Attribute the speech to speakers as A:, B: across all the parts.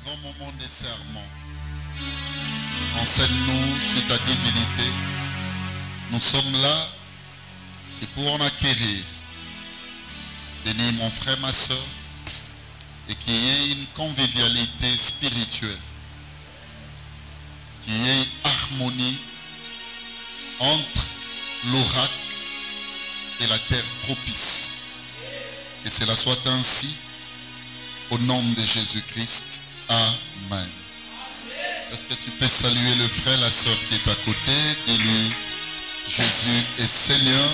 A: grand moment des serments. Enseigne-nous sur ta divinité. Nous sommes là, c'est pour en acquérir. Bénis mon frère, ma soeur, et qu'il y ait une convivialité spirituelle, qu'il y ait harmonie entre l'oracle et la terre propice. Que cela soit ainsi, au nom de Jésus-Christ. Amen. Est-ce que tu peux saluer le frère, la soeur qui est à côté? Dis-lui, Jésus est Seigneur,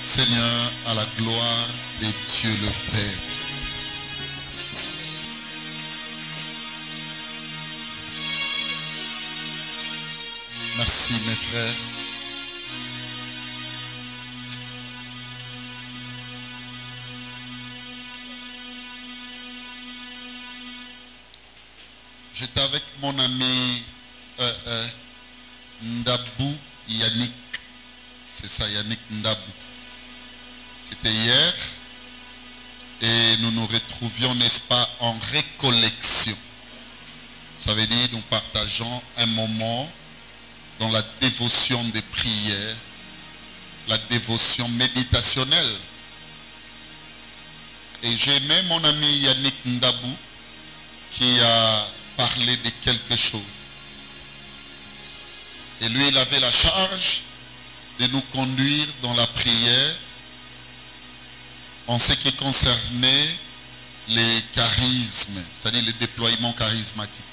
A: Seigneur à la gloire de Dieu le Père. Merci mes frères. J'étais avec mon ami Ndabou Yannick. C'est ça, Yannick Ndabou. C'était hier. Et nous nous retrouvions, n'est-ce pas, en récollection. Ça veut dire nous partageons un moment dans la dévotion des prières, la dévotion méditationnelle. Et j'ai aimé mon ami Yannick Ndabou qui a parlé de quelque chose. Et lui, il avait la charge de nous conduire dans la prière en ce qui concernait les charismes, c'est-à-dire le déploiement charismatique.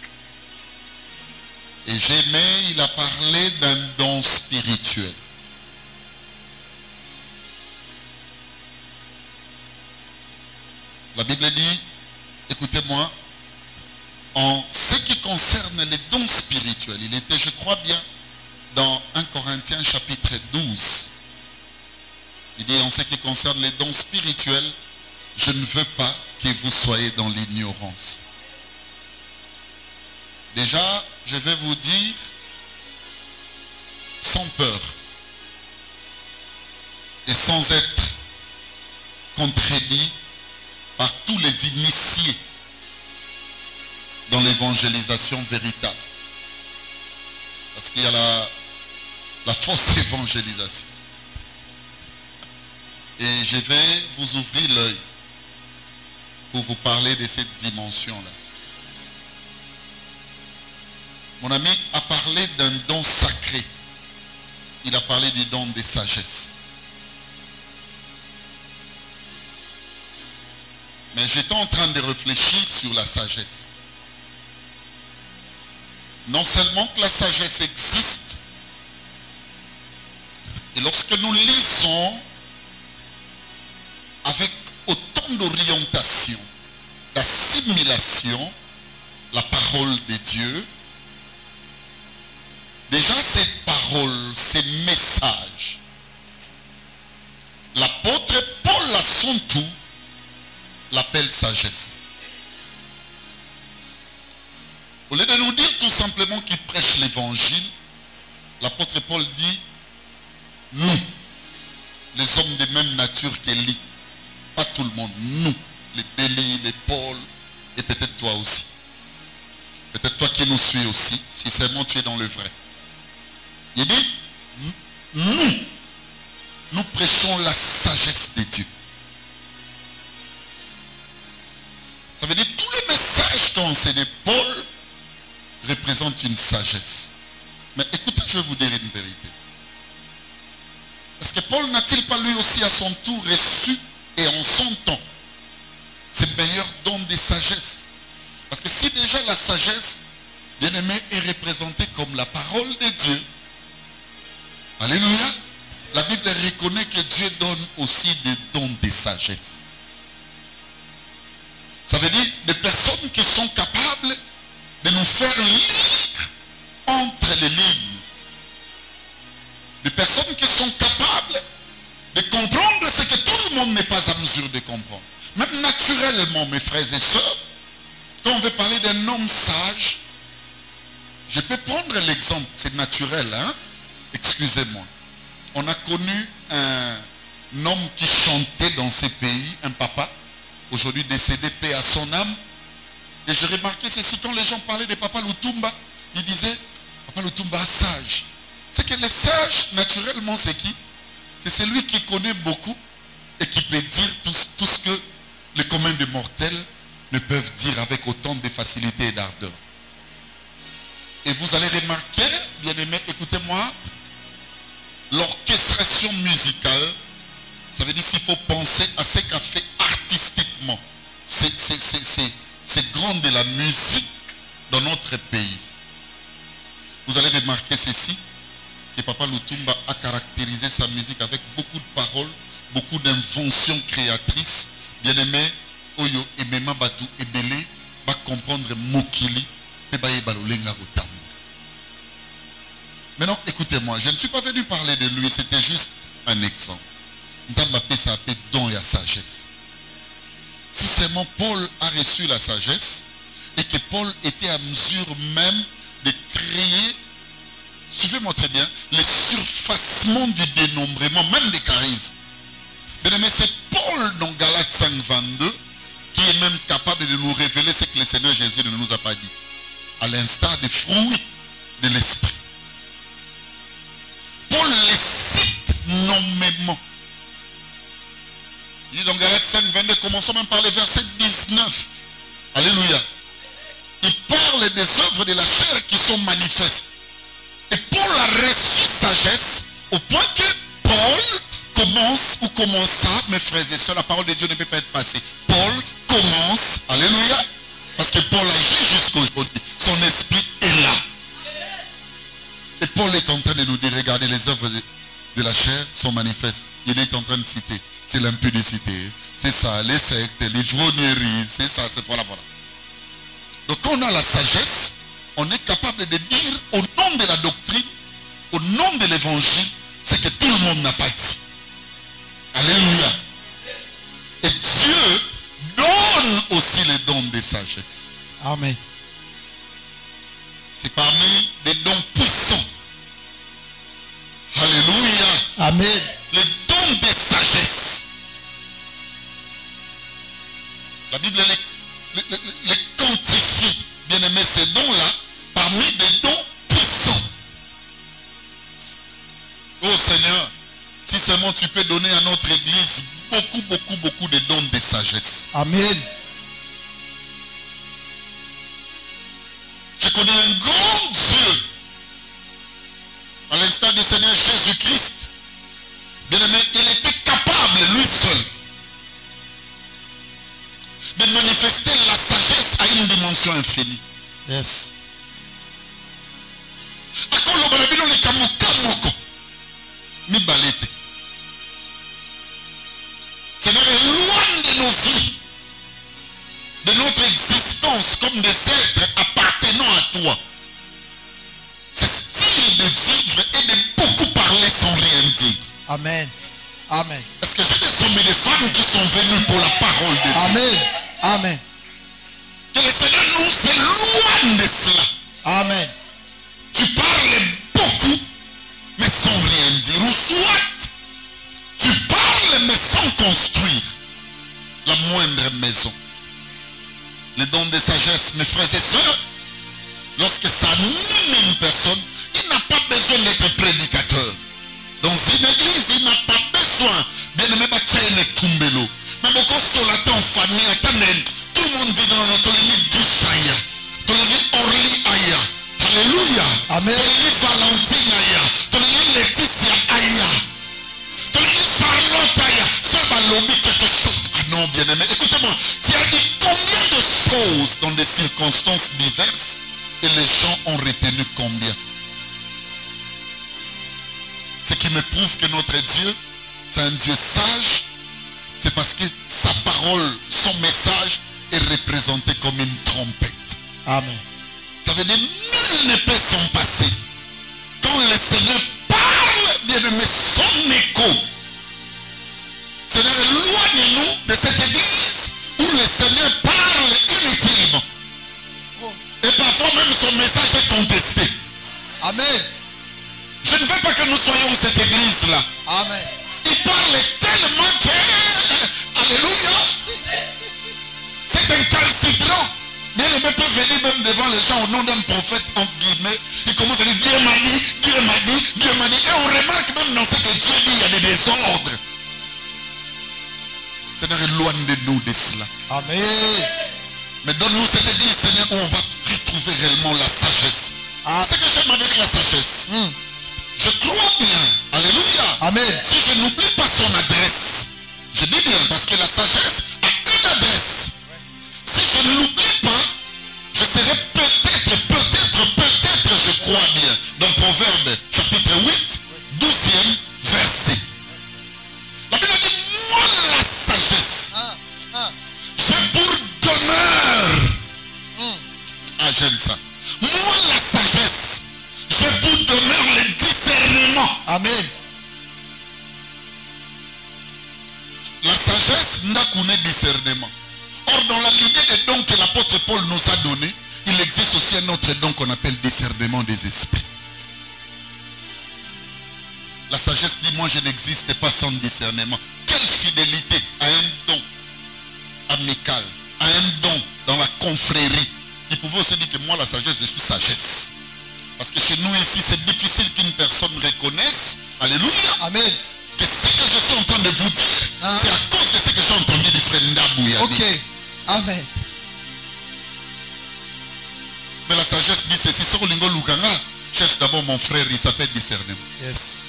A: Et j'ai aimé, il a parlé d'un don spirituel. La Bible dit, écoutez-moi, en ce qui concerne les dons spirituels, il était, je crois bien, dans 1 Corinthiens chapitre 12. Il dit, en ce qui concerne les dons spirituels, je ne veux pas que vous soyez dans l'ignorance. Déjà, je vais vous dire, sans peur et sans être contredit par tous les initiés dans l'évangélisation véritable. Parce qu'il y a la fausse évangélisation. Et je vais vous ouvrir l'œil pour vous parler de cette dimension-là. Mon ami a parlé d'un don sacré. Il a parlé du don de sagesse. Mais j'étais en train de réfléchir sur la sagesse. Non seulement que la sagesse existe, et lorsque nous lisons avec autant d'orientation, d'assimilation, la parole de Dieu, déjà cette parole, ces messages, l'apôtre Paul à son tour l'appelle sagesse. Au lieu de nous dire tout simplement qu'il prêche l'évangile, l'apôtre Paul dit, nous, les hommes de même nature qu'Élie, pas tout le monde, nous, les Béli, les Paul, et peut-être toi aussi. Peut-être toi qui nous suis aussi, si seulement tu es dans le vrai. Il dit, nous prêchons la sagesse de Dieu. Ça veut dire que tous les messages qu'a enseigné Paul représentent une sagesse. Mais écoutez, je vais vous dire une vérité. Est-ce que Paul n'a-t-il pas lui aussi à son tour reçu et en son temps ce meilleur don de sagesse? Parce que si déjà la sagesse, bien aimé, est représentée comme la parole de Dieu, alléluia, la Bible reconnaît que Dieu donne aussi des dons de sagesse. Ça veut dire des personnes qui sont capables de nous faire lire entre les lignes. Des personnes qui sont capables de comprendre ce que tout le monde n'est pas à mesure de comprendre. Même naturellement, mes frères et sœurs, quand on veut parler d'un homme sage, je peux prendre l'exemple, c'est naturel, hein? Excusez-moi. On a connu un homme qui chantait dans ces pays, un papa, aujourd'hui décédé, paix à son âme, Et je remarquais ceci, quand les gens parlaient de Papa Lutumba, ils disaient, Papa Lutumba sage. C'est que les sages, naturellement, c'est qui? C'est celui qui connaît beaucoup et qui peut dire tout ce que les communs des mortels ne peuvent dire avec autant de facilité et d'ardeur. Et vous allez remarquer, bien-aimés, écoutez-moi, l'orchestration musicale, ça veut dire qu'il faut penser à ce qu'a fait artistiquement. C'est grand de la musique dans notre pays. Vous allez remarquer ceci, que Papa Lutumba a caractérisé sa musique avec beaucoup de paroles, beaucoup d'inventions créatrices. Bien-aimés, Oyo et Mema Batu Ebele va comprendre Mokili et Balolenga Rotam. Maintenant, écoutez-moi, je ne suis pas venu parler de lui, c'était juste un exemple. Nzambapé, ça appelle don et la sagesse. Si seulement Paul a reçu la sagesse et que Paul était à mesure même de créer, suivez-moi très bien, le surfacement du dénombrement, même des charismes. Mais c'est Paul dans Galates 5, 22 qui est même capable de nous révéler ce que le Seigneur Jésus ne nous a pas dit. À l'instar des fruits de l'esprit. Paul les cite nommément. Il dit dans Galates 5, 22, commençons même par le verset 19. Alléluia. Il parle des œuvres de la chair qui sont manifestes. Et Paul a reçu sagesse au point que Paul commence ou commença, mes frères et sœurs, la parole de Dieu ne peut pas être passée. Paul commence, alléluia, parce que Paul agit jusqu'aujourd'hui. Son esprit est là. Et Paul est en train de nous dire, regardez, les œuvres de la chair sont manifestes. Il est en train de citer, c'est l'impudicité, c'est ça, les sectes, l'ivrognerie, c'est ça, c'est voilà. Donc quand on a la sagesse, on est capable de dire au nom de la doctrine, au nom de l'évangile, ce que tout le monde n'a pas dit. Alléluia. Et Dieu donne aussi les dons de sagesse.
B: Amen.
A: C'est parmi des dons puissants. Alléluia.
B: Amen.
A: Les dons de sagesse. La Bible les quantifie. Bien aimé, ces dons-là, parmi des dons puissants. Oh Seigneur, si seulement tu peux donner à notre église beaucoup de dons de sagesse.
B: Amen.
A: Je connais un grand Dieu, à l'instar du Seigneur Jésus-Christ. Bien aimé, il était capable, lui seul, de manifester la sagesse à une dimension infinie.
B: Yes.
A: Seigneur, éloigne de nos vies, de notre existence comme des êtres appartenant à toi, ce style de vivre et de beaucoup parler sans rien dire.
B: Amen. Amen.
A: Est-ce que j'ai des hommes et des femmes qui sont venus pour la parole de Dieu?
B: Amen. Amen.
A: Que le Seigneur nous éloigne de cela.
B: Amen.
A: Tu parles beaucoup, mais sans rien dire. Ou soit, tu parles, mais sans construire la moindre maison. Les dons de sagesse, mes frères et sœurs, lorsque ça anime une personne, il n'a pas besoin d'être prédicateur. Dans une église, il n'a pas besoin. Bien aimé, mais beaucoup sur la temps famille, tout le monde dit non, non, tu lis Gishaya, tu lis Orly Aya, alléluia,
B: Amen.
A: tu lis Valentine Aya, tu lis Laetitia Aya, tu lis Charlotte Aya, ça va lobby quelque chose. Ah non, bien aimé, écoutez-moi, tu as dit combien de choses dans des circonstances diverses et les gens ont retenu combien? Ce qui me prouve que notre Dieu, c'est un Dieu sage, c'est parce que sa parole, son message est représenté comme une trompette.
B: Amen.
A: Ça veut dire nul ne peut s'en passer. Quand le Seigneur parle, bien aimé, son écho. Seigneur, éloigne-nous de cette église où le Seigneur parle inutilement. Et parfois même son message est contesté.
B: Amen.
A: Je ne veux pas que nous soyons cette église-là.
B: Amen.
A: Il parle tellement que, alléluia, c'est un calcitrant. Bien-aimé peut venir même devant les gens au nom d'un prophète, entre guillemets. Il commence à dire Dieu m'a dit, Dieu m'a dit, Dieu m'a dit. Et on remarque même dans ce que Dieu dit, il y a des désordres. Seigneur, éloigne de nous de cela.
B: Amen.
A: Mais donne-nous cette église, Seigneur, où on va retrouver réellement la sagesse. C'est ce que j'aime avec la sagesse. Je crois bien, alléluia.
B: Amen.
A: Si je n'oublie pas son adresse, je dis bien, parce que la sagesse a une adresse. Si je ne l'oublie pas, je serai peut-être, je crois bien, dans Proverbe chapitre 8, 12e verset. La Bible dit, moi la sagesse, j'ai pour demeure. Ah, j'aime ça. Moi la sagesse, j'ai pour demeure le discernement.
B: Amen.
A: La sagesse n'a qu'un discernement. Or, dans la lignée des dons que l'apôtre Paul nous a donnés, il existe aussi un autre don qu'on appelle discernement des esprits. La sagesse dit, moi je n'existe pas sans discernement. Quelle fidélité à un don amical, à un don dans la confrérie. Il pouvait aussi dire que moi la sagesse, je suis sagesse. Parce que chez nous ici, c'est difficile qu'une personne reconnaisse, alléluia,
B: Amen.
A: que ce que je suis en train de vous dire, c'est à cause de ce que j'ai entendu du frère Ndabou.
B: Ok. Amen.
A: Mais la sagesse dit ceci, Sokolingo Lukanga, cherche d'abord mon frère, il s'appelle discernement.
B: Yes.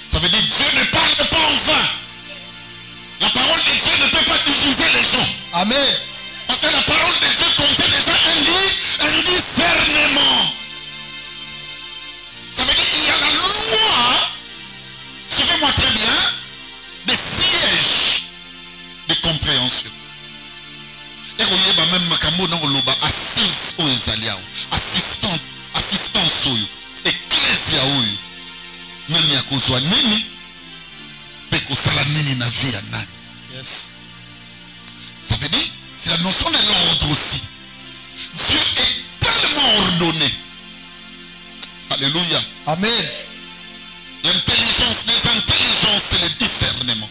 A: Ça veut dire Dieu ne parle pas en vain. La parole de Dieu ne peut pas diviser les gens.
B: Amen.
A: Parce que la parole de Dieu contient déjà un discernement. Ça veut dire qu'il y a la loi, suivez-moi très bien, des sièges de compréhension. Et vous voyez, même Makambo dans le bas, assise aux Ezaliao, assistance, ecclésia, même y a kozwa nini, peko sala nini na vie ya nani.
B: Yes.
A: Ça veut dire, c'est la notion de l'ordre aussi. Dieu est tellement ordonné. Alléluia.
B: Amen.
A: L'intelligence des intelligences, c'est le discernement.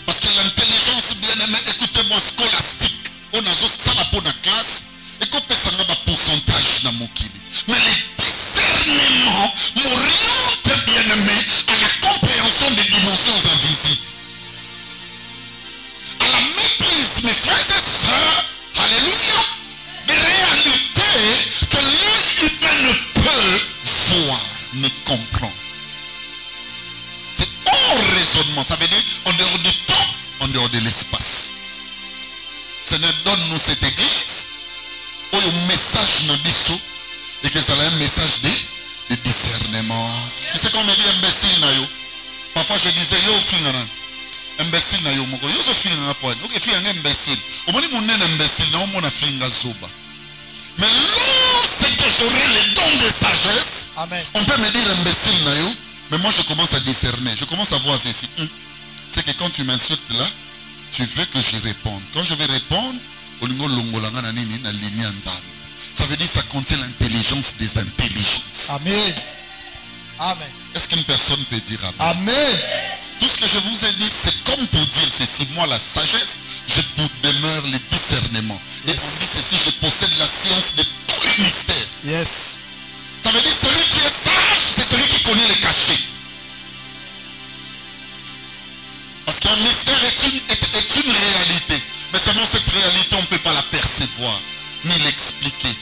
A: Parce que l'intelligence, bien aimé, écoutez-moi, scolastique, on a ça la pour la classe, et qu'on peut s'en avoir un pourcentage dans mon kili. Mais le discernement m'oriente, bien aimé, à la compréhension des dimensions invisibles. À la maîtrise, mes frères et sœurs, alléluia, des réalités que l'œil humain ne peut voir ni comprendre. C'est hors raisonnement. Ça veut dire en dehors du temps, en dehors de l'espace. Seigneur, donne-nous cette église où il y a un message nabiso et que ça a un message de discernement. Tu sais qu'on me dit imbécile na yo. Parfois je disais yo fingana. Imbécile na yo moko. Yo so fingana point. OK, fingana imbécile. Au moins mon imbécile na on mona finga zoba. Mais lorsque j'aurai le don de sagesse,
B: Amen.
A: On peut me dire imbécile na yo, mais moi je commence à discerner. Je commence à voir ceci. C'est que quand tu m'insultes là, tu veux que je réponde. Quand je vais répondre, ça veut dire que ça contient l'intelligence des intelligences.
B: Amen. Amen.
A: Est-ce qu'une personne peut dire amen?
B: Amen.
A: Tout ce que je vous ai dit, c'est comme pour dire ceci. Moi, la sagesse, je demeure le discernement. Et on dit ceci, je possède la science de tous les mystères.
B: Yes.
A: Ça veut dire celui qui est sage, c'est celui qui connaît les cachets. Parce qu'un mystère est une réalité. Mais seulement cette réalité, on ne peut pas la percevoir, ni l'expliquer.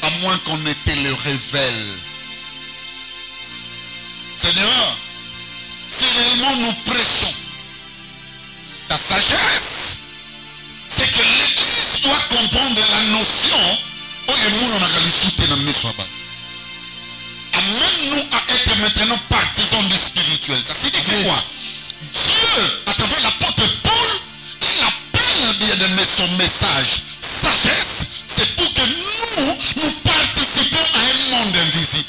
A: À moins qu'on ne te le révèle. Seigneur, si réellement nous prêchons ta sagesse, c'est que l'Église doit comprendre la notion. Amène-nous à être maintenant partisans du spirituel. Ça signifie quoi? Dieu, à travers l'apôtre Paul, il appelle bien aimé son message. Sagesse, c'est pour que nous participions à un monde invisible.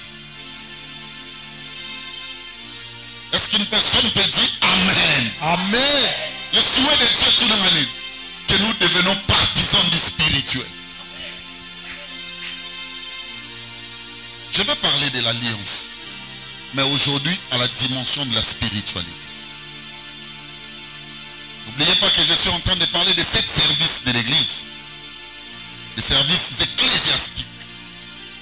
A: Est-ce qu'une personne peut dire Amen?
B: Amen.
A: Le souhait de Dieu tout dans l'année, que nous devenons partisans du spirituel. Je vais parler de l'alliance, mais aujourd'hui à la dimension de la spiritualité. N'oubliez pas que je suis en train de parler de 7 services de l'église. Les services ecclésiastiques.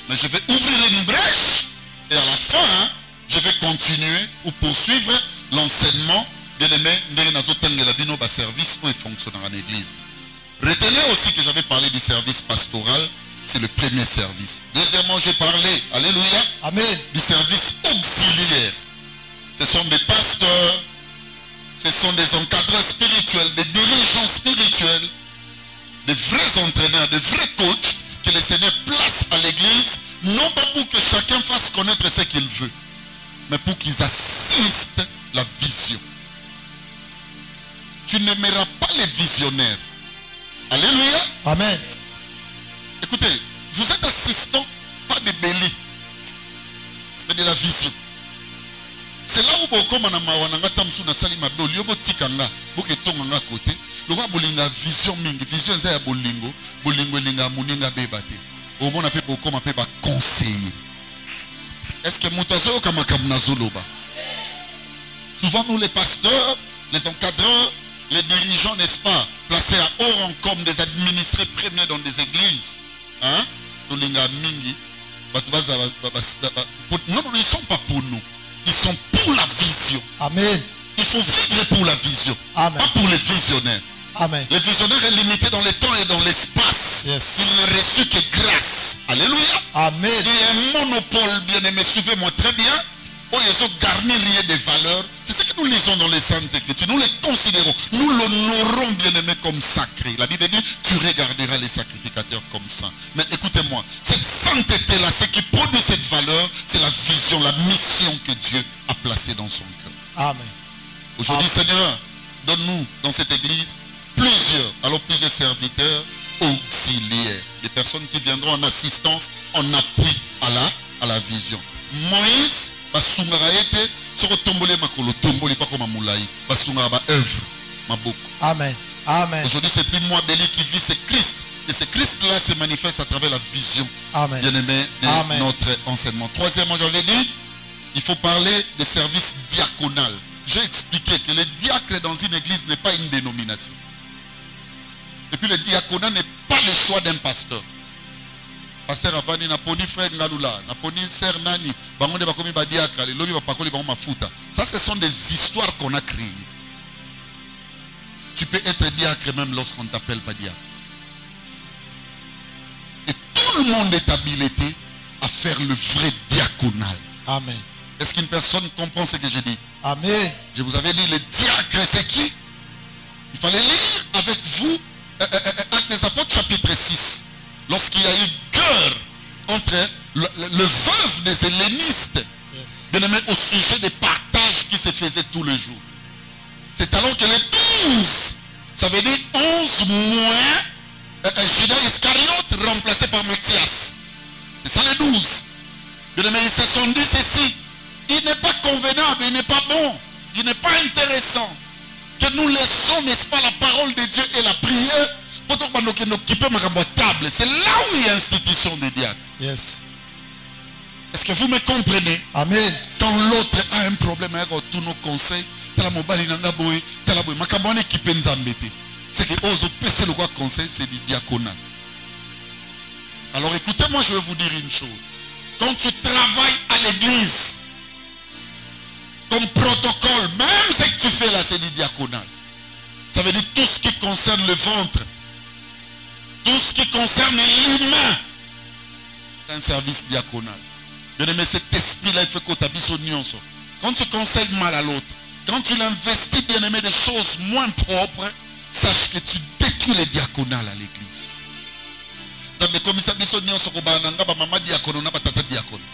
A: Mais je vais ouvrir une brèche et à la fin, je vais continuer ou poursuivre l'enseignement de l'aimer service où il fonctionnera en église. Retenez aussi que j'avais parlé du service pastoral, c'est le premier service. Deuxièmement, j'ai parlé, alléluia,
B: Amen.
A: du service auxiliaire. Ce sont des pasteurs, ce sont des encadreurs spirituels, des dirigeants spirituels, des vrais entraîneurs, des vrais coachs que le Seigneur place à l'église, non pas pour que chacun fasse connaître ce qu'il veut, mais pour qu'ils assistent la vision. Tu n'aimeras pas les visionnaires. Alléluia.
B: Amen.
A: Écoutez, vous êtes assistant, pas de béli, mais de la vision. C'est là où beaucoup de gens ont sali mabe oliobo tikanga boke tonganga côté lokwa bolinga vision mingi vision za ya bolingo elinga muninga bebate omona pe beaucoup ma pe ba conseiller. Est-ce que mutazo kama kamna zoloba? Souvent nous les pasteurs, les encadreurs, les dirigeants, n'est-ce pas, placés à haut rang comme des administrés premiers dans des églises, hein, tolinga mingi non, ils ne sont pas pour nous. Ils sont pour la vision.
B: Amen.
A: Il faut vivre pour la vision.
B: Amen.
A: Pas pour les visionnaires.
B: Amen.
A: Les visionnaires est limité dans le temps et dans l'espace.
B: Yes.
A: Il ne reçu que grâce. Alléluia.
B: Amen.
A: Il y a un monopole, bien aimé, suivez-moi très bien. Oh, ils ont garni rien de valeur. C'est ce que nous lisons dans les Saintes Écritures. Nous les considérons, nous l'honorons, bien aimé, comme sacré. La Bible dit, tu regarderas les sacrificateurs comme saints. Mais écoutez-moi, cette sainteté-là, ce qui produit cette valeur, c'est la vision, la mission que Dieu a placée dans son cœur.
B: Amen.
A: Aujourd'hui, Seigneur, donne-nous dans cette église plusieurs serviteurs auxiliaires. Des personnes qui viendront en assistance, en appui à la vision. Moïse,
B: Amen. Amen.
A: aujourd'hui, c'est plus moi, Béli, qui vit, c'est Christ. Et ce Christ-là se manifeste à travers la vision,
B: Amen.
A: bien-aimé, de
B: Amen.
A: notre enseignement. Troisièmement, j'avais dit, il faut parler de service diaconal. J'ai expliqué que le diacre dans une église n'est pas une dénomination. Et puis le diaconat n'est pas le choix d'un pasteur. Pasteur Avani, Naponi frère Ngalula, Naponi sœur Nani, Bangonde Bakomi Badiakra, les lobby Bapakoli Bango Mafuta. Ça, ce sont des histoires qu'on a créées. Tu peux être diacre même lorsqu'on ne t'appelle pas diacre. Et tout le monde est habilité à faire le vrai diaconal.
B: Amen.
A: Est-ce qu'une personne comprend ce que j'ai dit?
B: Amen.
A: Je vous avais dit, le diacre, c'est qui? Il fallait lire avec vous Actes des Apôtres chapitre 6. Lorsqu'il y a eu guerre entre le veuve des hellénistes,
B: Yes.
A: bien aimé, au sujet des partages qui se faisaient tous les jours. C'est alors que les 12, ça veut dire 11 moins Judas Iscariote remplacé par Matthias. C'est ça les 12. Bien aimé, ils se sont dit ceci. Il n'est pas convenable, il n'est pas bon, il n'est pas intéressant que nous laissons, n'est-ce pas, la parole de Dieu et la prière pour nous occuper ma table. C'est là où il y a institution des diacres.
B: Yes.
A: Est-ce que vous me comprenez?
B: Amen.
A: Quand l'autre a un problème avec tous nos conseils, c'est que ose passer le conseil, c'est du diaconat. Alors écoutez-moi, je vais vous dire une chose. Quand tu travailles à l'église, comme protocole, même ce que tu fais là, c'est du diaconal. Ça veut dire tout ce qui concerne le ventre, tout ce qui concerne l'humain, c'est un service diaconal. Bien aimé, cet esprit-là, il fait qu'on t'habille au nuance. Quand tu conseilles mal à l'autre, quand tu l'investis, bien aimé, des choses moins propres, sache que tu détruis le diaconal à l'église.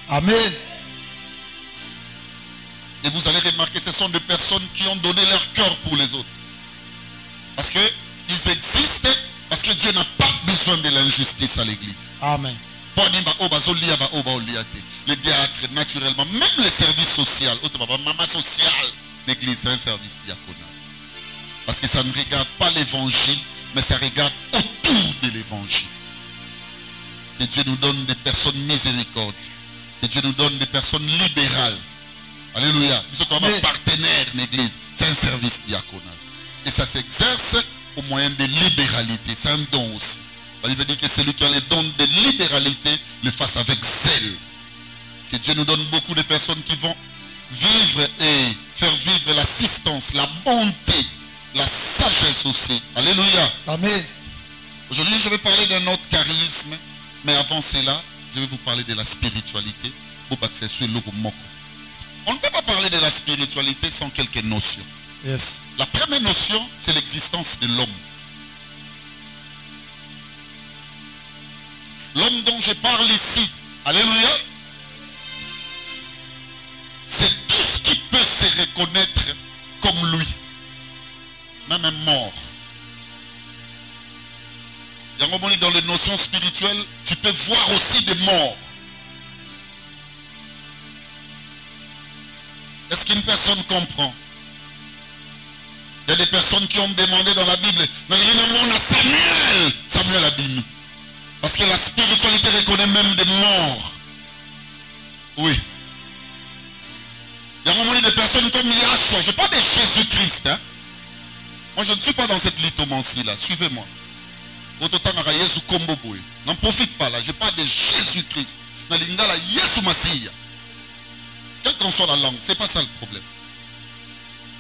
B: Amen.
A: Et vous allez remarquer, ce sont des personnes qui ont donné leur cœur pour les autres. Parce qu'ils existent, parce que Dieu n'a pas besoin de l'injustice à l'église.
B: Amen.
A: Les diacres, naturellement, même le service social, maman social, l'église, c'est un service diaconal. Parce que ça ne regarde pas l'évangile, mais ça regarde autour de l'évangile. Que Dieu nous donne des personnes miséricordieuses. Que Dieu nous donne des personnes libérales. Alléluia. Nous sommes partenaires de l'église. C'est un service diaconal. Et ça s'exerce au moyen de libéralité. C'est un don aussi. La Bible dit que celui qui a les dons de libéralité le fasse avec zèle. Que Dieu nous donne beaucoup de personnes qui vont vivre et faire vivre l'assistance, la bonté, la sagesse aussi. Alléluia.
B: Amen.
A: Aujourd'hui, je vais parler d'un autre charisme. Mais avant cela, je vais vous parler de la spiritualité. On ne peut pas parler de la spiritualité sans quelques notions.
B: Yes.
A: La première notion, c'est l'existence de l'homme. L'homme dont je parle ici, alléluia, c'est tout ce qui peut se reconnaître comme lui. Même un mort. Dans les notions spirituelles, tu peux voir aussi des morts. Est-ce qu'une personne comprend? Il y a des personnes qui ont demandé dans la Bible, Samuel a bimi. Parce que la spiritualité reconnaît même des morts. Oui. Il y a un moment des personnes comme Yahshua. Je parle de Jésus-Christ. Hein? Moi, je ne suis pas dans cette lithomancie-là. Suivez-moi. N'en profite pas là. Je parle de Jésus-Christ. Quelle qu'en soit la langue, ce n'est pas ça le problème.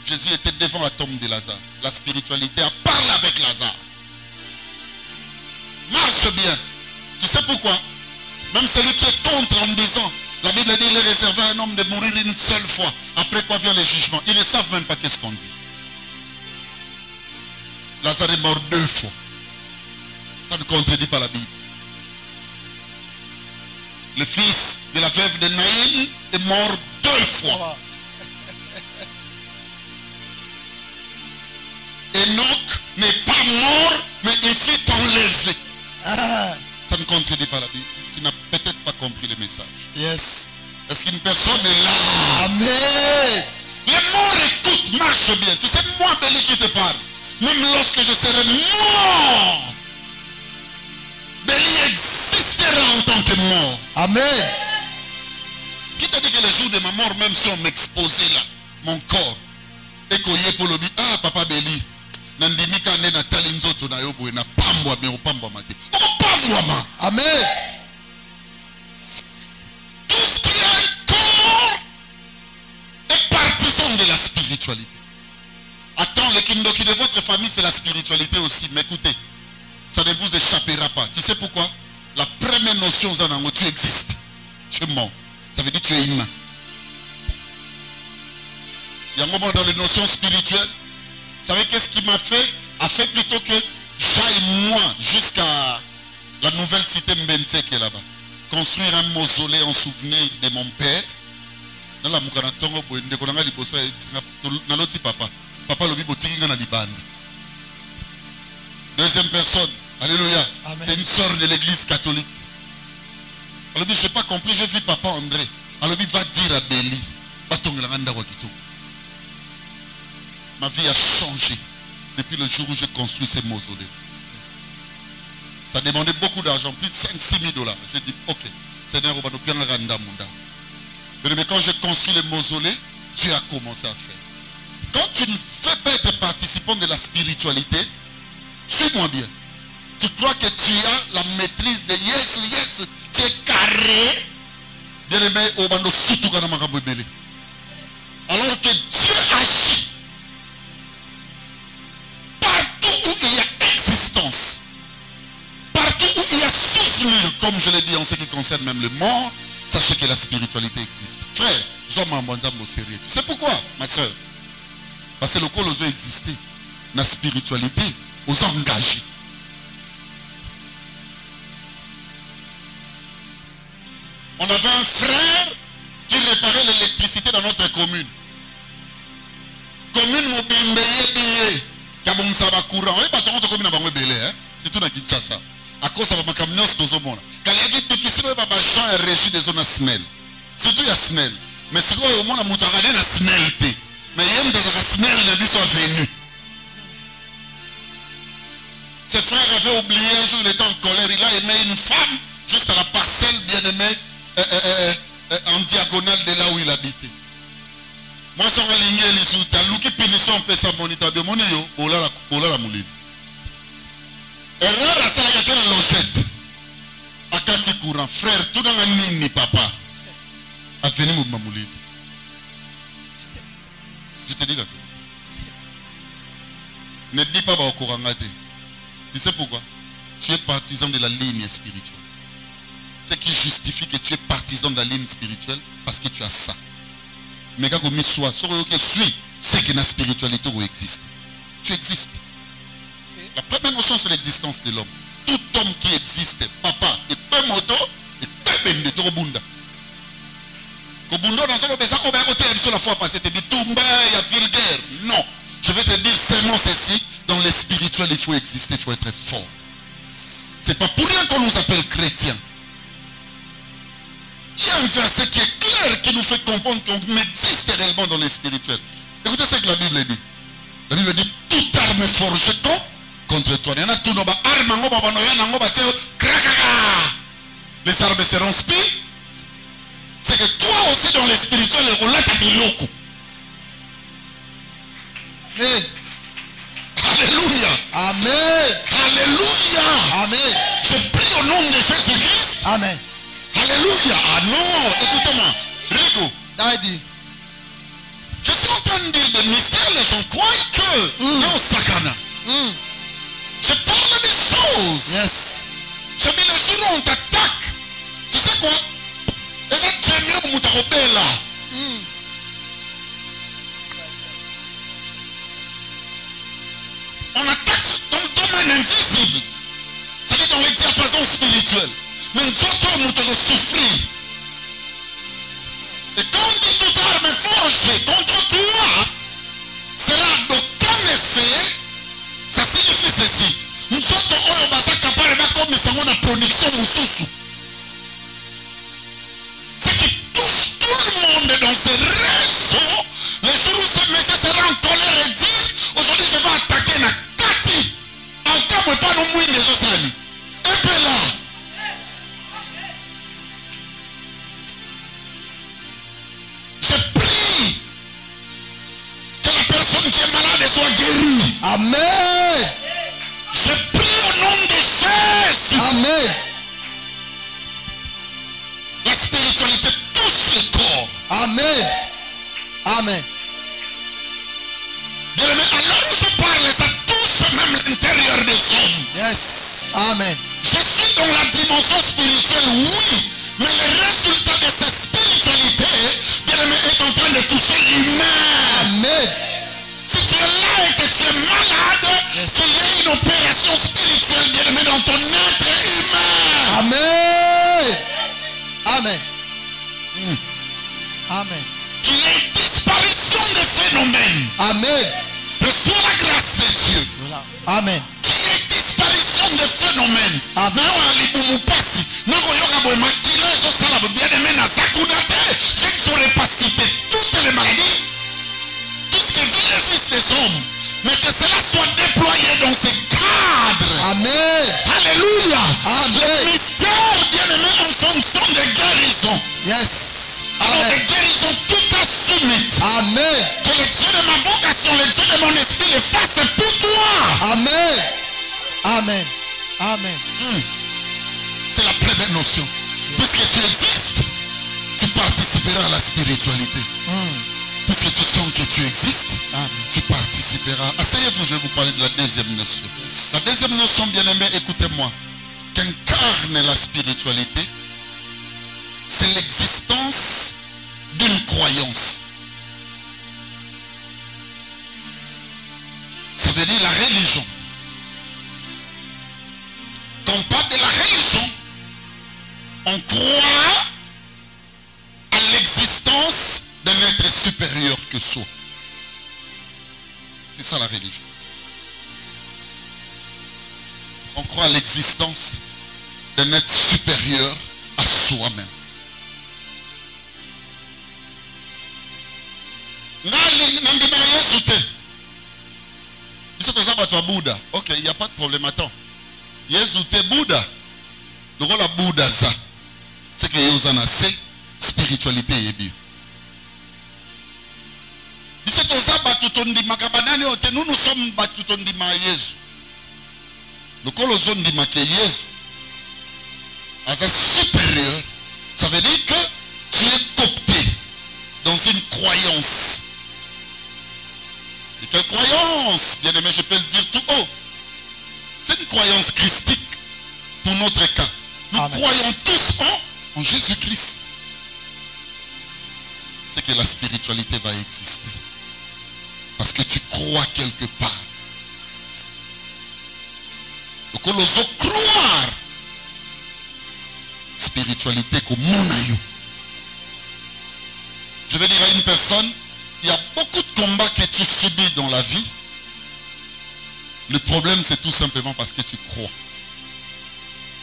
A: Jésus était devant la tombe de Lazare. La spiritualité a parlé avec Lazare. Marche bien. Tu sais pourquoi? Même celui qui est contre en disant, la Bible dit qu'il est réservé à un homme de mourir une seule fois. Après quoi vient le jugement. Ils ne savent même pas qu'est-ce qu'on dit. Lazare est mort 2 fois. Ça ne contredit pas la Bible. Le fils de la veuve de Naïm est mort 2 fois. Enoch n'est pas mort, mais il fut enlevé. Ça ne contredit pas la Bible. Tu n'as peut-être pas compris le message.
B: Yes.
A: Est-ce qu'une personne est là?
B: Amen.
A: Les morts écoutent, marche bien. Tu sais, moi, Béli qui te parle, même lorsque je serai mort, Béli existera en tant que mort.
B: Amen.
A: Qui t'a dit que le jour de ma mort, même si on m'exposait là, mon corps, et qu'on y est pour le dire, ah, papa Béli, Nandimika ne na talinzoto na yobo na pambwa me opambwa mate. Opambwa ma.
B: Amen.
A: Tout ce qui a un corps est partisan de la spiritualité. Attends, le kindoki de votre famille, c'est la spiritualité aussi. Mais écoutez, ça ne vous échappera pas. Tu sais pourquoi? La première notion, Zanango, tu existes. Tu es mort. Ça veut dire que tu es humain. Il y a un moment dans les notions spirituelles. Vous savez qu'est-ce qui m'a fait? A fait plutôt que j'aille moi jusqu'à la nouvelle cité Mbente qui est là-bas. Construire un mausolée en souvenir de mon père. Deuxième personne, alléluia, c'est une sœur de l'église catholique. Alors je n'ai pas compris, j'ai vu papa André. Alors il va dire à Béli, ma vie a changé depuis le jour où j'ai construit ces mausolées. Ça demandait beaucoup d'argent, plus de 5-6 000 $. J'ai dit, ok, Seigneur, mais quand j'ai construit les mausolées, Dieu a commencé à faire. Quand tu ne fais pas être participant de la spiritualité, suis-moi bien. Tu crois que tu as la maîtrise de yes, tu es carré. Bien aimé, alors que Dieu agit. Où il y a existence, partout où il y a souffle, comme je l'ai dit en ce qui concerne même le mort, sachez que la spiritualité existe. Frère, tu sais pourquoi, ma soeur? Parce que le col aux exister, la spiritualité, aux engagés. On avait un frère qui réparait l'électricité dans notre commune. Commune Mobimbeye. C'est tout dans Kinshasa. À cause de ma camion, c'est tout au monde. Quand il y a difficile, il y a des gens qui régissent des zones SNEL. Surtout il y a SNEL. Mais c'est quoi au monde, il y a des SNEL. Mais il y a des SNEL qui sont venus. Ses frères avaient oublié un jour, il était en colère. Il a aimé une femme juste à la parcelle bien aimée en diagonale de là où il habitait. Moi, si on a ligné les sous, t'as l'ouki punition, on peut s'abonner, t'as bien mon yo, pour la mouline. Erreur à ça, il y a quelqu'un dans l'ojette. À Kati courant, frère, tout dans la nini, papa. A venir mon mouline. Je te dis la vérité. Ne dis pas au courant. Tu sais pourquoi? Tu es partisan de la ligne spirituelle. Ce qui justifie que tu es partisan de la ligne spirituelle, parce que tu as ça. Mais quand tu sois, c'est que la spiritualité existe. Tu existes. La première notion, c'est l'existence de l'homme. Tout homme qui existe, papa, et peu moto, et peu bende, tout bunda. Kobundo dans son obéissance, on va retirer sur la fois passée, tu dis Tumba, il y a vulgaire. Non. Je vais te dire seulement ceci. Dans les spirituels, il faut exister, il faut être fort. C'est pas pour rien qu'on nous appelle chrétiens. Il y a un verset qui est clair qui nous fait comprendre qu'on existe réellement dans les spirituels. Écoutez ce que la Bible dit. La Bible dit toute arme forgée contre toi. Il y en a tout nos armes, les armes seront spirituelles. C'est que toi aussi dans les spirituels, on l'a tabiloko.
B: Amen.
A: Alléluia.
B: Amen.
A: Alléluia.
B: Amen.
A: Je prie au nom de Jésus-Christ.
B: Amen.
A: Alléluia. Ah non, écoutez-moi. Rigo.
B: Daddy.
A: Je suis en train de dire des mystères, les gens croient que non, Sakana. Je parle des choses.
B: Yes.
A: Je dis le jour où on t'attaque. Tu sais quoi? Et ça, tu es mieux pour t'arrêter là. On attaque dans le domaine invisible. C'est-à-dire dans les diapasons spirituels. Mais toi, nous te souffrir. Et quand on dit toute arme forgée contre toi, sera d'aucun effet. Ça signifie ceci. Nous sommes capables de comme nous sommes en production moussoussou. Ce qui touche tout le monde dans ces réseaux, les jours où ce monsieur sera en colère et dit, aujourd'hui je vais attaquer la Kati. En cas où pas nous mouiller des ossamis. Un peu là. Je prie que la personne qui est malade soit guérie.
B: Amen.
A: Je prie au nom de Jésus.
B: Amen.
A: La spiritualité touche le corps.
B: Amen. Amen.
A: Bien-aimé, alors où je parle, ça touche même l'intérieur des hommes.
B: Yes. Amen.
A: Je suis dans la dimension spirituelle, oui, mais le résultat de cette spiritualité, bien-aimé, est en train de toucher l'humain.
B: Amen.
A: Si tu es là et que tu es malade, qu'il y ait une opération spirituelle, bien-aimé, dans ton être humain.
B: Amen. Amen. Amen.
A: Qu'il y ait disparition de phénomènes.
B: Amen.
A: Reçois la grâce de Dieu.
B: Voilà. Amen.
A: Qu'il y ait disparition de phénomènes.
B: Amen.
A: Je ne saurais pas citer toutes les maladies, tout ce qui vit les fils des hommes, mais que cela soit déployé dans ces cadres.
B: Amen.
A: Alléluia.
B: Amen.
A: Le mystère, bien-aimé, en fonction des guérisons.
B: Yes.
A: Alors
B: Amen.
A: des guérisons tout assumites.
B: Amen.
A: Que le Dieu de ma vocation, le Dieu de mon esprit le fasse pour toi.
B: Amen. Amen. Amen.
A: C'est la première notion. Puisque tu existes, tu participeras à la spiritualité. Puisque tu sens que tu existes, tu participeras. Asseyez-vous, je vais vous parler de la deuxième notion.
B: Yes.
A: La deuxième notion, bien-aimé, écoutez-moi, qu'incarne la spiritualité, c'est l'existence d'une croyance. Ça veut dire la religion. Quand on parle de la religion, on croit à l'existence d'un être supérieur que soi. C'est ça la religion. On croit à l'existence d'un être supérieur à soi-même. Ok, il n'y a pas de problème. Attends. Yesu te Bouddha. Le rôle à Bouddha, ça. C'est que Yosana, c'est spiritualité et bio. Nous, nous sommes batutondima Yesu. Le kolozondima ke Yesu. As un supérieur, ça veut dire que tu es copté dans une croyance. Et quelle croyance, bien aimé, je peux le dire tout haut. C'est une croyance christique pour notre cas. Nous
B: Amen.
A: croyons tous en Jésus-Christ. C'est que la spiritualité va exister. Parce que tu crois quelque part. Donc on ose croire. Spiritualité comme mon aïeux. Je vais dire à une personne, il y a beaucoup de combats que tu subis dans la vie. Le problème, c'est tout simplement parce que tu crois.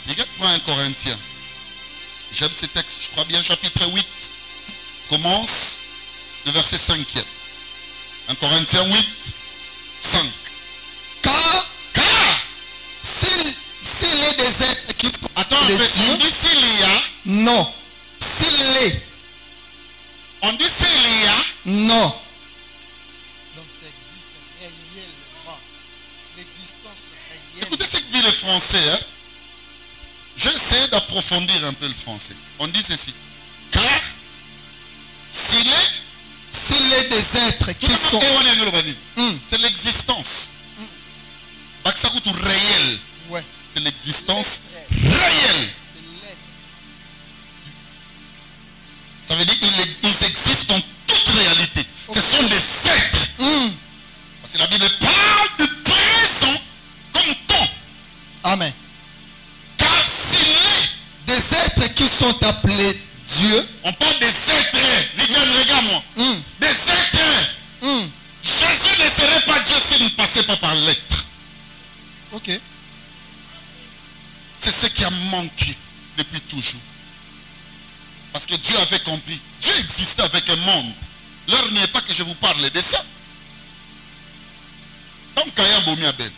A: Regarde, prends un Corinthien. J'aime ce texte, je crois bien, chapitre 8. Commence le verset 5e. 1 Corinthiens 8, 5.
B: Car s'il est des êtres qui sont
A: Attends, on
B: les
A: dit
B: dieux,
A: s'il y a.
B: non. S'il est,
A: On dit s'il y a.
B: non.
C: Donc ça existe réellement. L'existence réelle.
A: Écoutez ce que dit le français. Hein? J'essaie d'approfondir un peu le français. On dit ceci. Car s'il est.
B: Des êtres qui sont...
A: C'est l'existence. Baksakutu réel.
C: Ouais.
A: C'est l'existence réelle.
C: C'est l'être.
A: Ça veut dire qu'ils existent en toute réalité. Ce sont des êtres. Parce que la Bible parle de présent comme temps.
B: Amen.
A: Car s'il est,
B: Des êtres qui sont appelés Dieu.
A: on parle des êtres. Regarde-moi. Des êtres. Jésus ne serait pas Dieu s'il ne passait pas par l'être.
B: Ok.
A: C'est ce qui a manqué depuis toujours. Parce que Dieu avait compris. Dieu existait avec un monde. L'heure n'y est pas que je vous parle de ça. Comme Kayan Bomi Abel.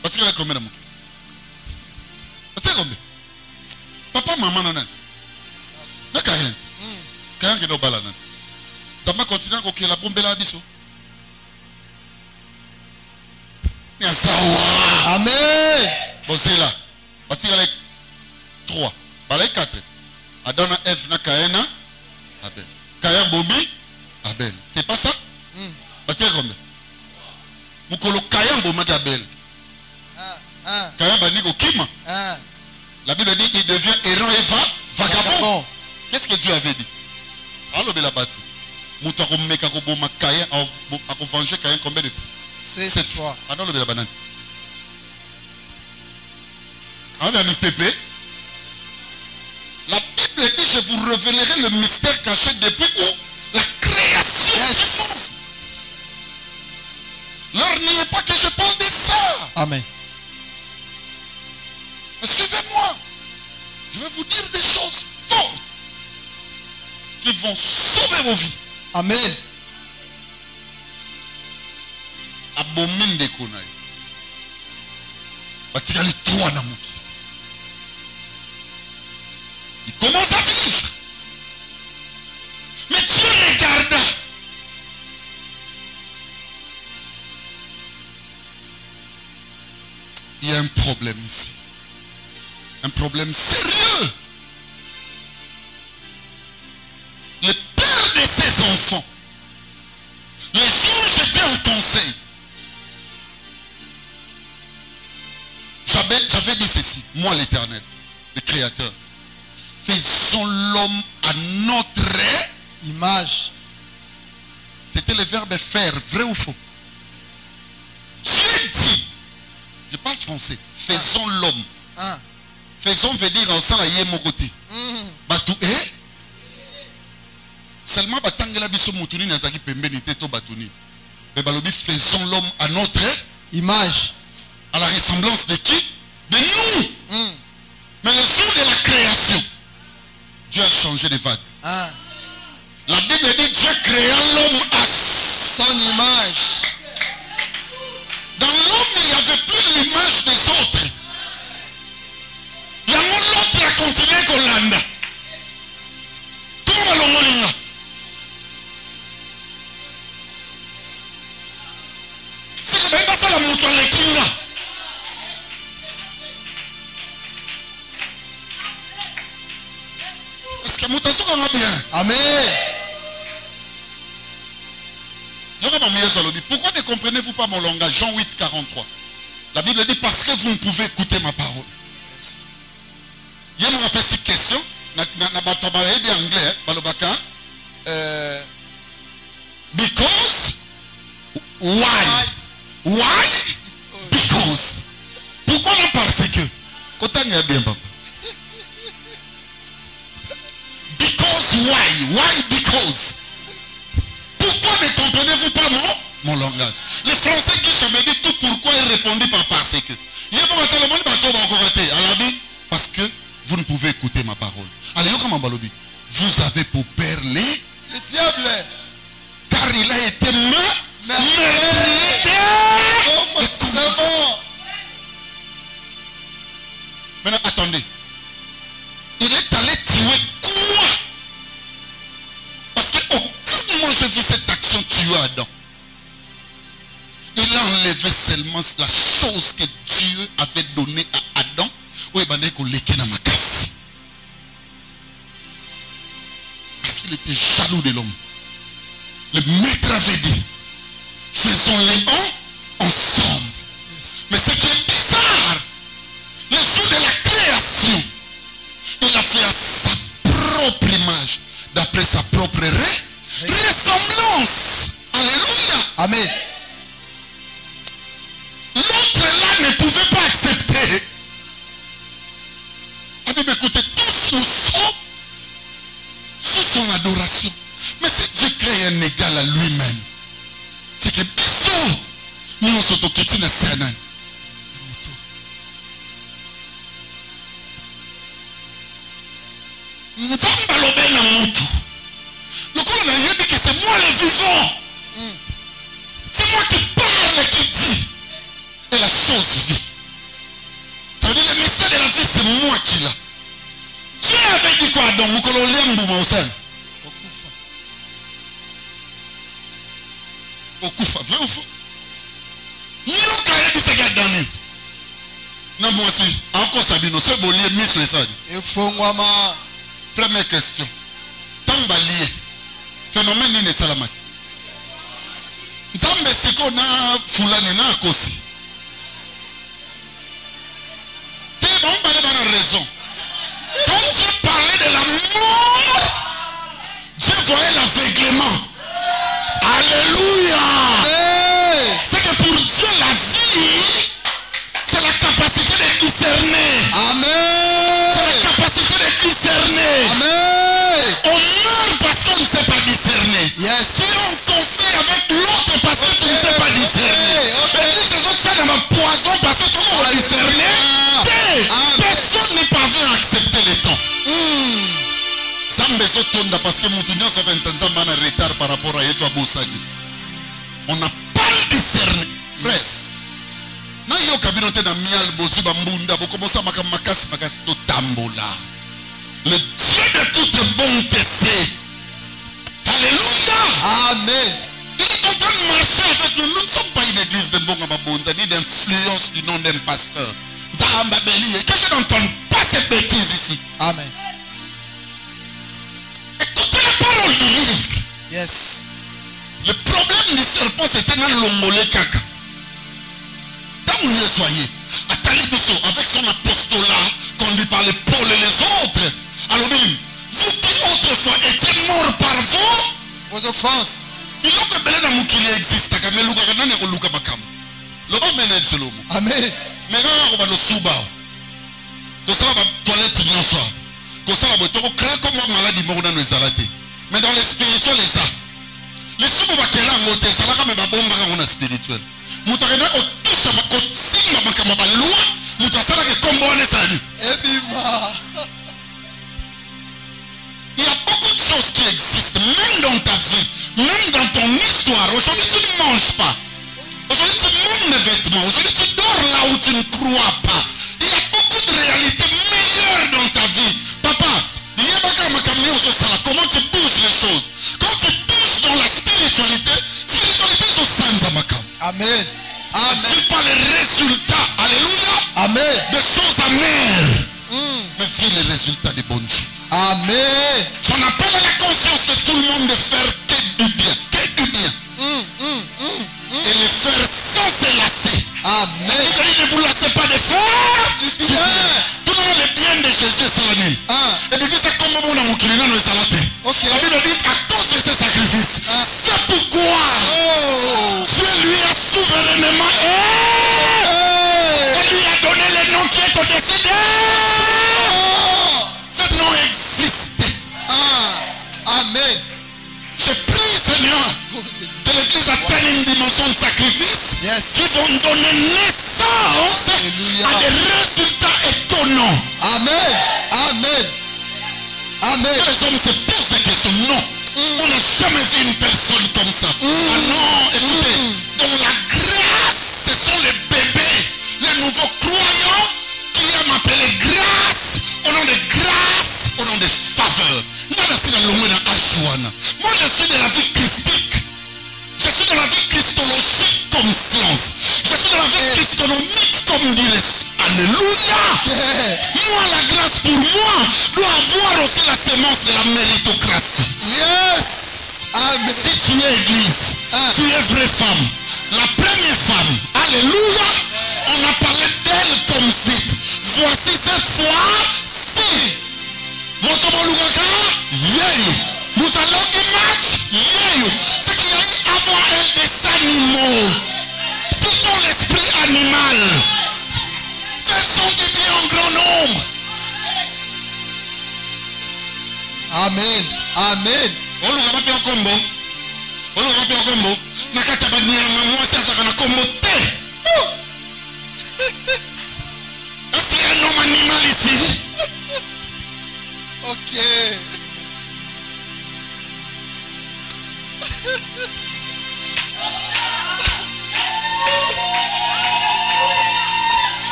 A: Parce qu'il a combien de mots? Parce que combien? Papa, maman, nanan. Na Kayan. Kayan qui est au balanan. Ça m'a continué à coquiller la bombe là, biso. Yasawa.
B: Amen.
A: Bon, c'est là. On tire les 3. Balai 4. Adana F na Kaena. Abel. Kayan Bomi. Abel. C'est pas ça? On tire combien? Mukolo Kayan Bomi Abel. Kayan Baniko Kima. La Bible dit il devient errant et vagabond. Qu'est-ce que Dieu avait dit? Alors, Bela Batou. Moutako Meka Koboma Kayan. A venger Kayan combien de fois?
B: 7 fois.
A: Alors, le Bela Banane. On a un pépé. La Bible dit je vous révélerai le mystère caché depuis où? La création du monde. L'heure n'y est pas que je parle de ça.
B: Amen.
A: Mais suivez-moi. Je vais vous dire des choses fortes qui vont sauver vos vies.
B: Amen.
A: Abomine de Konaï. Batikali 3 Namuki. Il commence à vivre. Mais Dieu regarda. Il y a un problème ici. Un problème sérieux. Le père de ses enfants, le jour où j'étais en conseil, j'avais dit ceci, moi l'Éternel, le Créateur, faisons l'homme à notre
B: Image.
A: C'était le verbe faire, vrai ou faux? Dieu dit, je parle français, faisons l'homme. Faisons veut dire au salaye mon côté. Batou eh? Seulement batangela biso mutuni nazaki pembeni te to batuni. Mais balobi faisons l'homme à notre
B: Image.
A: à la ressemblance de qui? De nous. Mais le jour de la création, Dieu a changé de vague. La Bible dit Dieu créa l'homme à
B: Son image.
A: Dans l'homme, il n'y avait plus l'image des autres. Il y a l'autre a continué qu'on landa. Tout le monde bien.
B: Amen.
A: Pourquoi ne comprenez-vous pas mon langage? Jean 8, 43. La Bible dit parce que vous ne pouvez écouter ma parole.
C: Yes.
A: Il y a une petite question. Anglais, because why? Why? Because. Pourquoi non parce que? Bien, papa. Because why? Why because? Pourquoi ne comprenez-vous pas mon langage? Les Français qui me dit tout pourquoi ils répondent pas parce que. Parce que vous ne pouvez écouter ma parole. Allez, vous avez pour père le
C: diable.
A: Car il a été
C: c'est bon.
A: Maintenant, attendez. Il est allé tuer quoi? Parce qu'aucunement je vis cette action tuer Adam. Il a enlevé seulement la chose que Dieu avait donnée à Adam. Parce qu'il était jaloux de l'homme. Le maître avait dit, faisons-les ensemble.
C: Yes.
A: Mais ce qui est bizarre, le jour de la création, il a fait à sa propre image, d'après sa propre ressemblance. Alléluia.
B: Amen.
A: L'autre là ne pouvait pas accepter. Écoutez, tous nous sommes sous son adoration. Mais si Dieu crée un égal à lui-même, c'est que bisous, nous sommes autoquittés dans Sénan. Nous sommes balobés dans le monde. Le coup, on a dit que c'est moi le vivant. C'est moi qui parle et qui dit. Et la chose vit. Ça veut dire le mystère de la vie, c'est moi qui l'a. Dieu avait dit quoi donc? Okufa, vrai ou faux? Nous avons dit ce qu'il y a dans nous. Non, moi aussi, encore Sabino, ce bolier mis sur ça.
C: Il faut moi.
A: Première question. Tambalié. Phénomène n'est salamak. Nzambe siko na fulani na akosi. T'es bon, balé dans la raison. Quand Dieu parlait de la mort, Dieu voyait l'aveuglement. Alléluia.
B: Hey.
A: C'est que pour Dieu, la vie, c'est la capacité de discerner.
B: Amen.
A: C'est la capacité de discerner.
B: Amen.
A: On meurt parce qu'on ne sait pas discerner.
B: Yes.
A: Si on conseille avec l'autre parce que tu ne sais pas discerner. Et puis ces autres ça dans un poison parce que tu ne pas discerner. Personne n'est parvenu à accepter le temps. Ça me besoin de parce que mon tunnel sur 25 ans en retard par rapport à Yeto Aboussani. On n'a pas discerné. Frère. Na yo kabinote na mial bozu bambunda bokomosa makasi to tambola. Le Dieu de toute bonté c'est. Alléluia.
B: Amen.
A: Il est en train de marcher avec nous. Nous ne sommes pas une église de Mbonga Babonza ni d'influence du nom d'un pasteur. Que je n'entende pas ces bêtises ici.
B: Amen.
A: Écoutez la parole du livre.
B: Yes.
A: Le problème du serpent c'était dans l'omolé kaka. Soyez à Talibiso avec son apostolat conduit par les Paul et les autres. Alors vous qui autrefois étiez morts par
B: vos offenses.
A: Il y a que belé na mukili existe aka meluka kana ne koluka makam. Loba mened selomo.
B: Amen.
A: Mais nga ko ba no suba. Ko sala ba toilette bien soir. Ko sala ba to ko créer comme une maladie mo na no ezalate. Mais dans le spirituel et ça. Les suba ba kela ngote sala ka me ba bomba ka ngona spirituel. Mutakena ko touche ba ko simba makama ba loi, mutasala ke kombo ne sali.
B: Ebima.
A: Il y a beaucoup de choses qui existent, même dans ta vie, même dans ton histoire. Aujourd'hui, tu ne manges pas. Aujourd'hui, tu manges les vêtements. Aujourd'hui, tu dors là où tu ne crois pas. Il y a beaucoup de réalités meilleures dans ta vie. Papa, comment tu bouges les choses? Quand tu bouges dans la spiritualité, c'est sans amakam.
B: Amen. Amen.
A: Ne vis pas les résultats, alléluia,
B: Amen.
A: des choses amères. Mais vis les résultats des bonnes choses.
B: Amen.
A: J'en faire que du bien. Que du bien. Et le faire sans se lasser.
B: Amen.
A: Il ne vous lassez pas de faire du bien. Tout le monde le bien de Jésus est salami. Et depuis ça, comme on a moqué, nous salate. La Bible dit à cause de ce sacrifice. C'est pourquoi Dieu lui a souverainement et lui a donné le nom qui est au-dessus de. Ce nom existe.
B: Amen.
A: Je prie, Seigneur, que l'Église atteigne une dimension de sacrifice
B: Yes.
A: qui vont donner naissance
B: Alléluia.
A: à des résultats étonnants.
B: Amen. Amen. Amen.
A: Les hommes se posent la question. Non, on n'a jamais vu une personne comme ça. Ah non, écoutez, dans la grâce, ce sont les bébés, les nouveaux croyants qui aiment appeler grâce, au nom de grâce, au nom de faveur. Moi, je suis de la vie christique. Je suis de la vie christologique comme science. Je suis de la vie christonomique comme dirait. Alléluia. Moi, la grâce pour moi doit avoir aussi la sémence de la méritocratie.
B: Yes. Amen.
A: Si tu es église, tu es vraie femme. La première femme, alléluia, on a parlé d'elle comme suite. Voici cette fois-ci. Motobolugaka, yeyo. Moutalongi match, yeyo. Ce qu'il y a eu avant elle des animaux. Quittons l'esprit animal. Faisons du bien en grand nombre.
B: Amen. Amen.
A: Olugama pe kombo. Olugama pe kombo. Nakati abani moi sasa kana kombo te. Est-ce qu'il y a un homme animal ici?
B: Ok.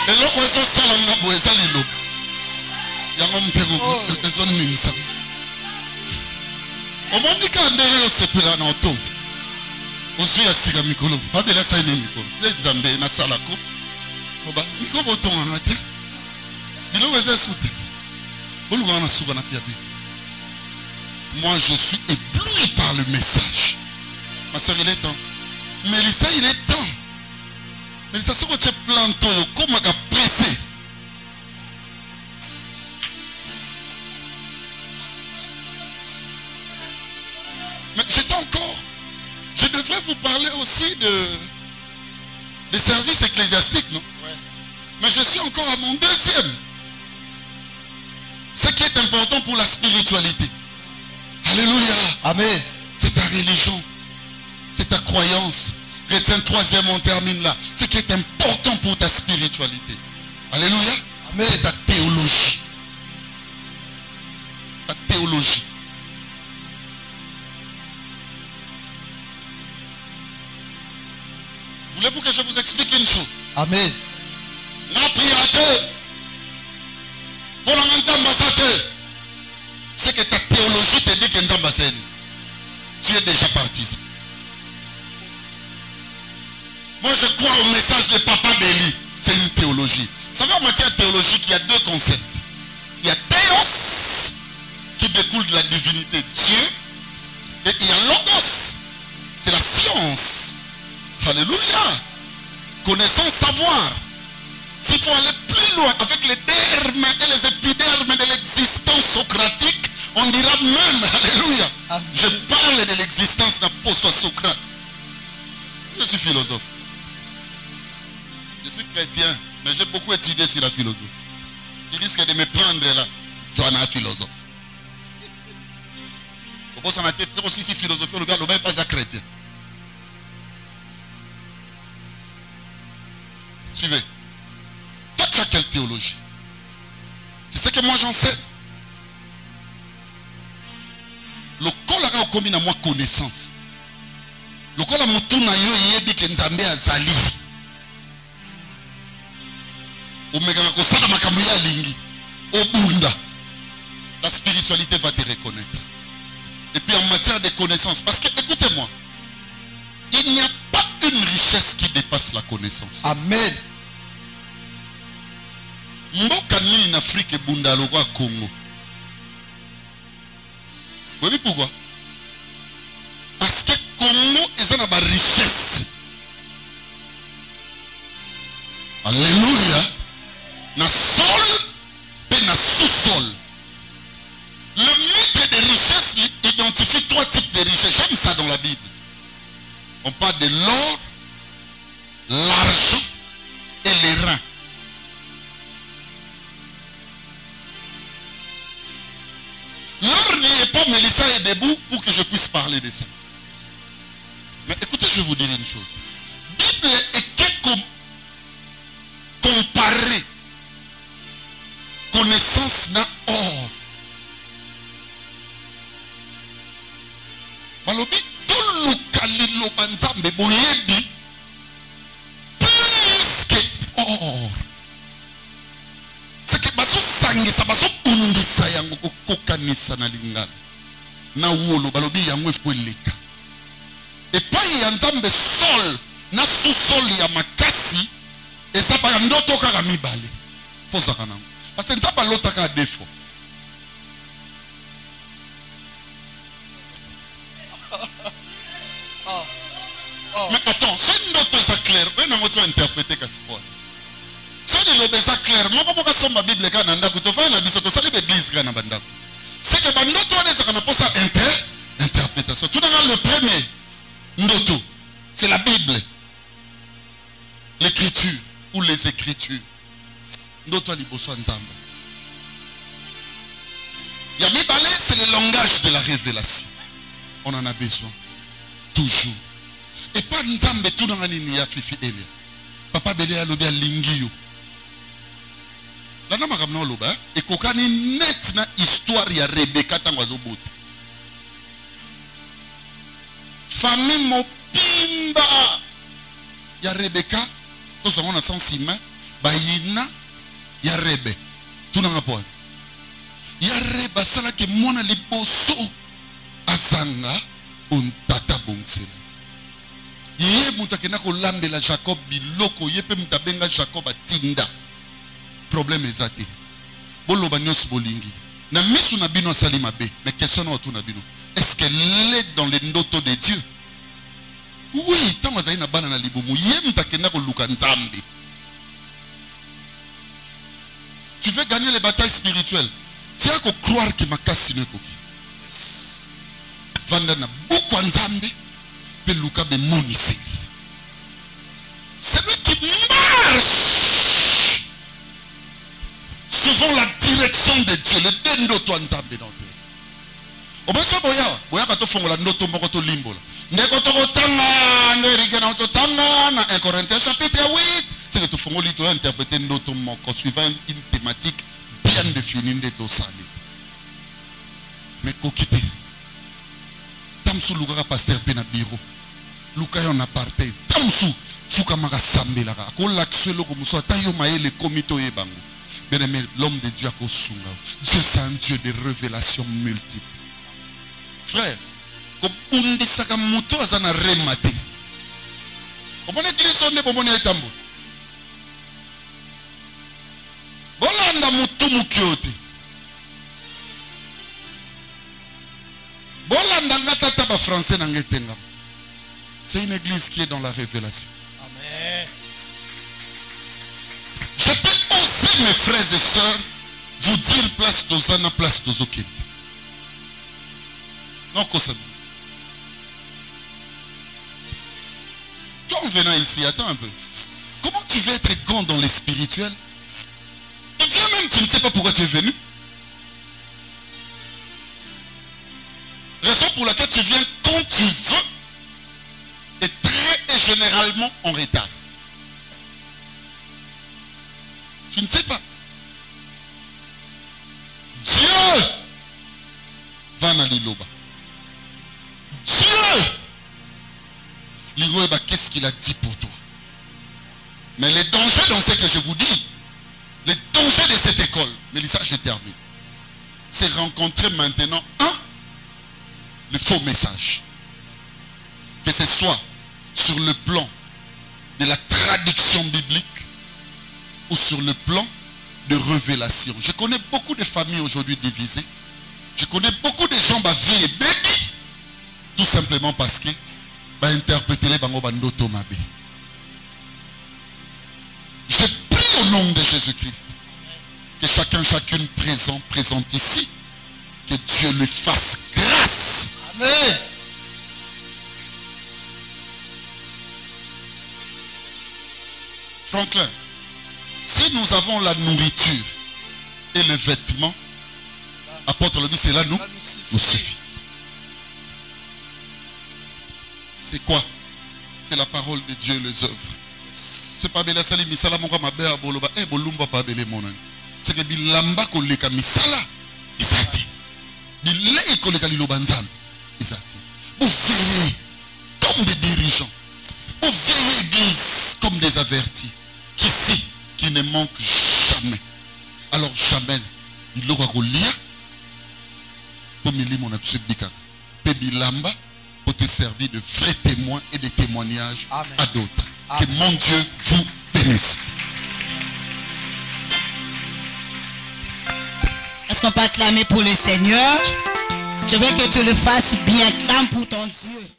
A: eloko ezosala nga boye eza lelo yango moteko ezonimisa omoni ka ndenge osepela na oto ozwi ya sika mikolo babela saine mikolo nde nzambe nasalako oba mikolo botonganga te biloko eza esu te olukanga na suka na pia bible. Moi je suis ébloui par le message. Ma soeur, il est temps. Mélissa, il est temps. Mélissa, ce que tu plantes, comment tu as pressé. Mais j'étais encore. Je devrais vous parler aussi des services ecclésiastiques, non?
B: Ouais.
A: Mais je suis encore à mon deuxième. Ce qui est important pour la spiritualité. Alléluia.
B: Amen.
A: C'est ta religion. C'est ta croyance. Chrétien, troisième, on termine là. Ce qui est important pour ta spiritualité. Alléluia.
B: Amen.
A: C'est ta théologie. Ta théologie. Voulez-vous que je vous explique une chose?
B: Amen.
A: La prière. Pour l'ambassadeur. C'est que ta théologie te dit que Nzambasséni. Tu es déjà partisan. Moi je crois au message de Papa Béli. C'est une théologie. Vous savez, en matière théologique, il y a deux concepts. Il y a théos, qui découle de la divinité Dieu. Et il y a logos. C'est la science. Alléluia. Connaissance, savoir. S'il faut aller plus loin avec les dermes et les épidermes de l'existence socratique, on dira même, alléluia,
B: Amen.
A: je parle de l'existence d'apôtre Socrate. Je suis philosophe. Je suis chrétien, mais j'ai beaucoup étudié sur la philosophie. Tu risques de me prendre là, tu en as un philosophe. Au bout de ma tête, c'est aussi si philosophie, le gars n'est pas un chrétien. Suivez. Toi, tu as quelle théologie? C'est ce que moi j'enseigne. Le col a commis à moi connaissance. Le col a mon tour na yo yebi que Nzambe azali. Omega kosala makambo ya lingi. Obunda. La spiritualité va te reconnaître. Et puis en matière de connaissance, parce que écoutez-moi, il n'y a pas une richesse qui dépasse la connaissance.
B: Amen.
A: Mboka nini en Afrique bunda loko Congo. Vous voyez pourquoi? eza na ba richesse. Alléluia. Na sol et na sous-sol. Le mythe des richesses identifie 3 types de richesses. J'aime ça dans la Bible. On parle de l'or, l'argent et les reins. L'or n'y est pas, Mélissa est debout pour que je puisse parler de ça. Mais écoutez, je vais vous dire une chose. Bible est comparé connaissance na or. Balobi tolukali lobanzambe boyebi plus que or. C'est que baso sangisa baso undisa yango kokanisa na lingana. Na wolo balobi yango efueleka. Epai ya nzambe sol na sous-sol ya makasi eza ba ndoto kaka mibale. Fosa kana. Parce que nzambe lotaka défaut. Mais attends, c'est une note ça clair. Ben on va interpréter que c'est quoi. C'est de l'obéissance clair. Moi comme on sommes la Bible quand on a écouté faire la biso to sali l'église quand on a. C'est que ben note on est ça qu'on a pour ça interprétation. Tout dans le premier noto, c'est la Bible. L'écriture ou les écritures. Noto liboso nzamba. Yamibale c'est le langage de la révélation. On en a besoin toujours. Et pas nzambe tout dans nini ya fifi elia. Papa belé a lobi lingio. La nama kamna loba e kokani net na histoire ya Rebecca tangwazo bote. Famille mobimba ya Rebecca to songo na sensima bayina ya Rebe. Tout dans rapport. Ya Reba sala ke mona liboso azanga on tata bongsela. Yé mutakena ko lambela Jacob biloko yepe mutabenga Jacob atinda. Problème ezate. Boloba nyos bolingi. Na misu na bino salima be, mais question na otu na bino. Est-ce qu'elle est dans les ndoto de Dieu? Oui, tant azali na bana na libumu yé mutakena ko luka nzambe. Tu veux gagner les batailles spirituelles. Tu as qu'à croire que makasi ne koki. Vanda na buku nzambe. Celui qui marche suivant la direction de Dieu, le dendo to nzambe dans Dieu. Obenso boya kato fongola ndoto moko to limbola. Ndeko to kotanga nderige na otanga na 1 Corinthiens chapitre 8, c'est que to fongoli to interpréter ndoto moko suivant une thématique bien définie de to sali. Mais kokite. Tamsu lugara pasteur pena bureau. Luka yon aparté. Tamsu fuka maka sambela ka. Ko lakselo ko muso tayo maele komito yebango. Bien-aimé, l'homme de Dieu a kosunga. Dieu c'est un Dieu de révélations multiples. Frère, ko undi saka muto azana remate. Obone Kristo ne bomone etambo. Bolanda mutu mukyote. Bolanda ngata ba français na ngetenga. C'est une église qui est dans la révélation.
C: Amen.
A: Je peux oser, mes frères et sœurs, vous dire place d'Ozana, place d'Ozoké. Non, quoi ça? Toi, en venant ici, attends un peu. Comment tu veux être grand dans les spirituels? Tu viens même, tu ne sais pas pourquoi tu es venu. Raison pour laquelle tu viens quand tu veux. Et très généralement en retard. Tu ne sais pas. Dieu va dans l'Iloba. Dieu l'Iloba, qu'est-ce qu'il a dit pour toi? Mais les dangers dans ce que je vous dis, les dangers de cette école, Mélissa, je termine, c'est rencontrer maintenant le faux message. Que ce soit sur le plan de la traduction biblique ou sur le plan de révélation. Je connais beaucoup de familles aujourd'hui divisées. Je connais beaucoup de gens vie et baby tout simplement parce que interpréter Je prie au nom de Jésus-Christ que chacune présente ici, que Dieu lui fasse grâce.
C: Amen.
A: Franklin, si nous avons la nourriture et le vêtement, apôtre le dit, c'est là nous suffit. C'est quoi? C'est la parole de Dieu, les œuvres. C'est pas bela sali misala monga mabea boloba bolumba pa bele monan. C'est que bilamba koleka misala isati. Bilei koleka lilobanzam isati. Vous veillez comme des dirigeants. Vous veillez église comme des avertis. Qu'ici, qui ne manque jamais. Alors jamais, il aura kolia pour me lire mon absolu bikaka. Pe bilamba pour te servir de vrais témoins et de témoignages à d'autres. Que mon Dieu vous bénisse.
D: Est-ce qu'on peut acclamer pour le Seigneur? Je veux que tu le fasses bien. Clame pour ton Dieu.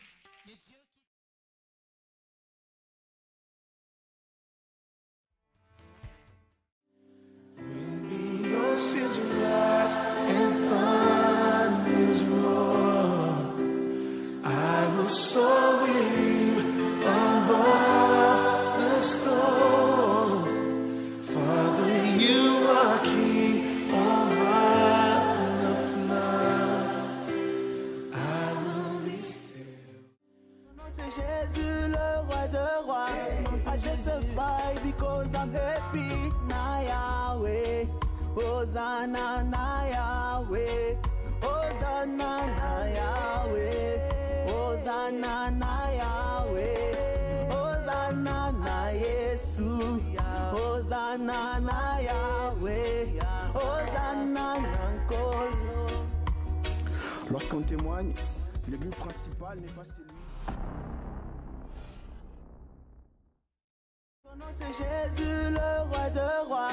E: Jésus le roi de rois. I just survive because I'm happy. Na Yahweh, Hosanna na Yahweh, Hosanna na Yahweh, Hosanna na Yahweh, Hosanna na Yesu, Hosanna na Yahweh, Hosanna na Nkolo.
F: Lorsqu'on témoigne, le but principal n'est pas celui.
E: C'est Jésus le roi de rois.